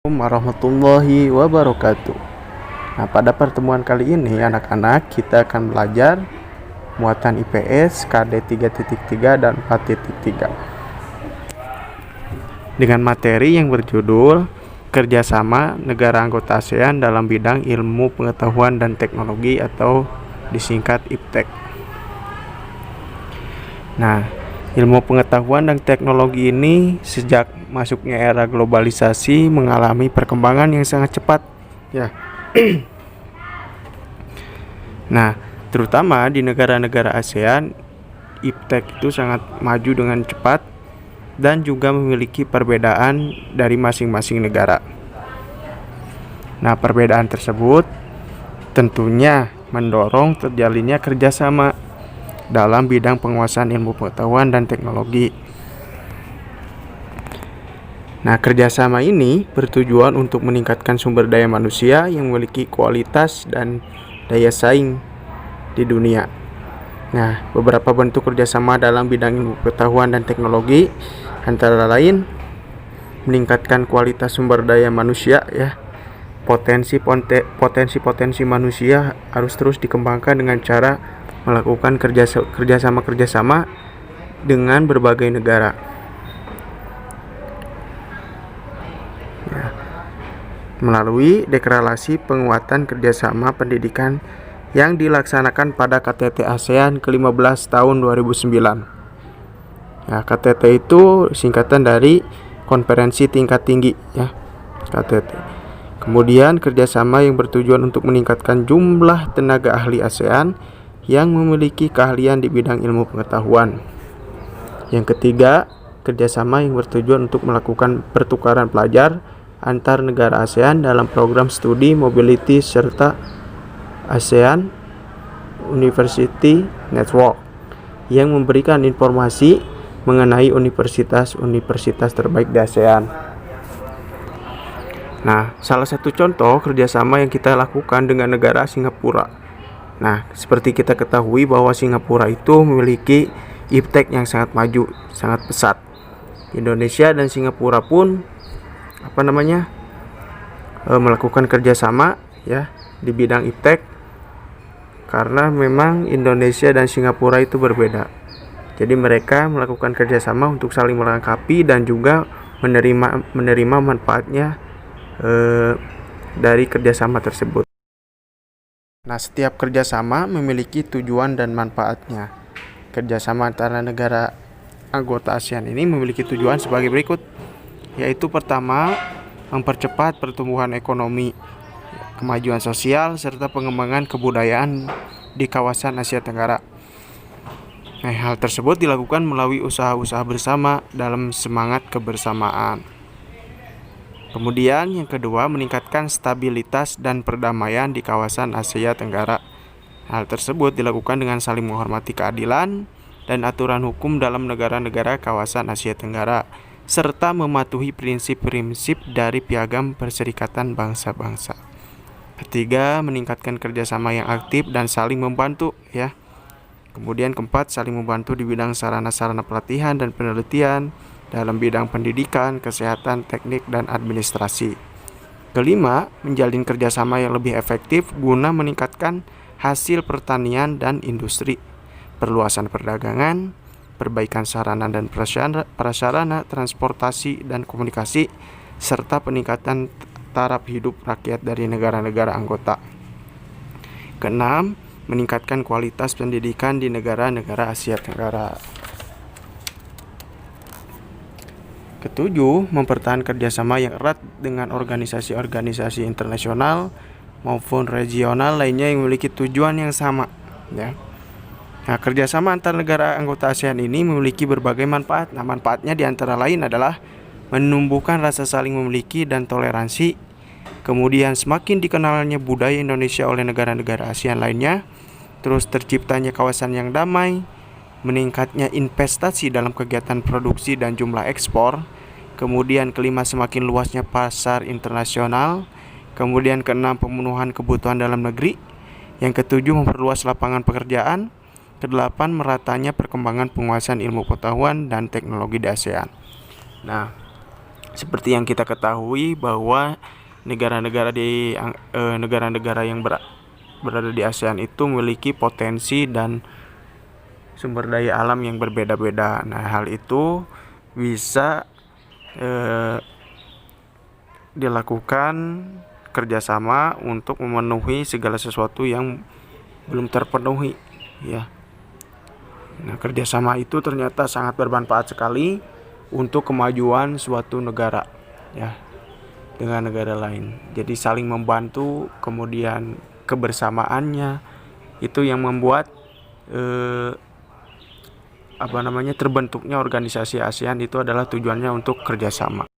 Warahmatullahi wabarakatuh. Nah, pada pertemuan kali ini anak-anak kita akan belajar muatan IPS KD 3.3 dan 4.3 dengan materi yang berjudul kerjasama negara anggota ASEAN dalam bidang ilmu pengetahuan dan teknologi atau disingkat IPTEK. Nah, ilmu pengetahuan dan teknologi ini sejak masuknya era globalisasi mengalami perkembangan yang sangat cepat, ya. Nah, terutama di negara-negara ASEAN, IPTEK itu sangat maju dengan cepat dan juga memiliki perbedaan dari masing-masing negara. Nah, perbedaan tersebut tentunya mendorong terjalinnya kerjasama dalam bidang penguasaan ilmu pengetahuan dan teknologi. Nah, kerjasama ini bertujuan untuk meningkatkan sumber daya manusia yang memiliki kualitas dan daya saing di dunia. Nah, beberapa bentuk kerjasama dalam bidang ilmu pengetahuan dan teknologi antara lain meningkatkan kualitas sumber daya manusia, ya. Potensi manusia harus terus dikembangkan dengan cara melakukan kerjasama dengan berbagai negara. Ya. Melalui deklarasi penguatan kerjasama pendidikan yang dilaksanakan pada KTT ASEAN ke-15 tahun 2009. Ya, KTT itu singkatan dari Konferensi Tingkat Tinggi, ya, KTT. Kemudian kerjasama yang bertujuan untuk meningkatkan jumlah tenaga ahli ASEAN yang memiliki keahlian di bidang ilmu pengetahuan. Yang ketiga, kerjasama yang bertujuan untuk melakukan pertukaran pelajar antar negara ASEAN dalam program studi mobility serta ASEAN University Network yang memberikan informasi mengenai universitas-universitas terbaik di ASEAN. Nah, salah satu contoh kerjasama yang kita lakukan dengan negara Singapura. Nah, seperti kita ketahui bahwa Singapura itu memiliki IPTEK yang sangat maju, sangat pesat. Indonesia dan Singapura pun melakukan kerjasama, ya, di bidang IPTEK karena memang Indonesia dan Singapura itu berbeda. Jadi mereka melakukan kerjasama untuk saling melengkapi dan juga menerima manfaatnya dari kerjasama tersebut. Nah, setiap kerjasama memiliki tujuan dan manfaatnya. Kerjasama antara negara anggota ASEAN ini memiliki tujuan sebagai berikut, yaitu pertama, mempercepat pertumbuhan ekonomi, kemajuan sosial, serta pengembangan kebudayaan di kawasan Asia Tenggara. Nah, hal tersebut dilakukan melalui usaha-usaha bersama dalam semangat kebersamaan. Kemudian yang kedua, meningkatkan stabilitas dan perdamaian di kawasan Asia Tenggara. Hal tersebut dilakukan dengan saling menghormati keadilan dan aturan hukum dalam negara-negara kawasan Asia Tenggara, serta mematuhi prinsip-prinsip dari Piagam Perserikatan Bangsa-Bangsa. Ketiga, meningkatkan kerjasama yang aktif dan saling membantu, ya. Kemudian keempat, saling membantu di bidang sarana-sarana pelatihan dan penelitian dalam bidang pendidikan, kesehatan, teknik, dan administrasi. Kelima, menjalin kerjasama yang lebih efektif guna meningkatkan hasil pertanian dan industri, perluasan perdagangan, perbaikan sarana dan prasarana, transportasi dan komunikasi, serta peningkatan taraf hidup rakyat dari negara-negara anggota. Keenam, meningkatkan kualitas pendidikan di negara-negara Asia Tenggara. Ketujuh, mempertahankan kerjasama yang erat dengan organisasi-organisasi internasional maupun regional lainnya yang memiliki tujuan yang sama, ya. Nah, kerjasama antar negara anggota ASEAN ini memiliki berbagai manfaat. Nah, manfaatnya diantara lain adalah menumbuhkan rasa saling memiliki dan toleransi, kemudian semakin dikenalnya budaya Indonesia oleh negara-negara ASEAN lainnya, terus terciptanya kawasan yang damai, meningkatnya investasi dalam kegiatan produksi dan jumlah ekspor. Kemudian kelima, semakin luasnya pasar internasional. Kemudian keenam, pemenuhan kebutuhan dalam negeri. Yang ketujuh, memperluas lapangan pekerjaan. Kedelapan, meratanya perkembangan penguasaan ilmu pengetahuan dan teknologi di ASEAN. Nah, Seperti yang kita ketahui bahwa negara-negara yang berada di ASEAN itu memiliki potensi dan sumber daya alam yang berbeda-beda. Nah, hal itu bisa dilakukan kerjasama untuk memenuhi segala sesuatu yang belum terpenuhi, ya. Nah, kerjasama itu ternyata sangat bermanfaat sekali untuk kemajuan suatu negara, ya, dengan negara lain. Jadi saling membantu, kemudian kebersamaannya itu yang membuat terbentuknya organisasi ASEAN itu adalah tujuannya untuk kerjasama.